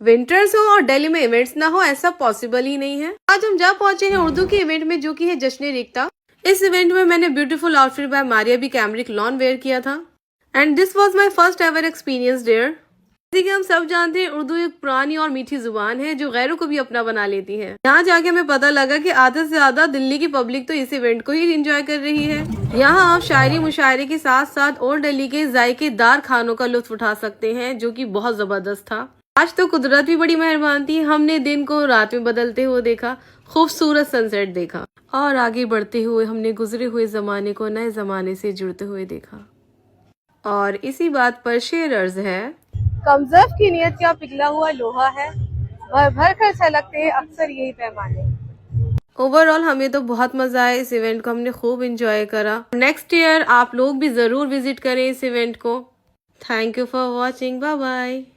Winters हो और दिल्ली में इवेंट्स ना हो, ऐसा पॉसिबल ही नहीं है। आज हम जा पहुंचे हैं उर्दू के इवेंट में, जो कि है जश्न रिक्ता। इस इवेंट में मैंने beautiful outfit by Maria B cambric lawn wear किया था and this was my first ever experience there. जैसे कि हम सब जानते हैं, उर्दू एक पुरानी और मीठी जुबान है जो गैरों को भी अपना बना लेती है। यहाँ जाके हमें पता लगा कि आधे से ज्यादा दिल्ली की पब्लिक तो इस इवेंट को ही एंजॉय कर रही है। यहाँ आप शायरी मुशायरे के साथ साथ ओल्ड दिल्ली के जायकेदार खानों का लुत्फ उठा सकते हैं, जो कि बहुत जबरदस्त था। आज तो कुदरत भी बड़ी मेहरबान थी, हमने दिन को रात में बदलते हुए देखा, खूबसूरत सनसेट देखा और आगे बढ़ते हुए हमने गुजरे हुए जमाने को नए जमाने से जुड़ते हुए देखा। और इसी बात पर शेर अर्ज है, कमजफ की नियत क्या पिघला हुआ लोहा है, भर भर कर छलकते हैं अक्सर यही पैमाने। ओवरऑल हमें तो बहुत मजा आया, इस इवेंट को हमने खूब एंजॉय करा। नेक्स्ट ईयर आप लोग भी जरूर विजिट करें इस इवेंट को। Thank you for watching, bye bye.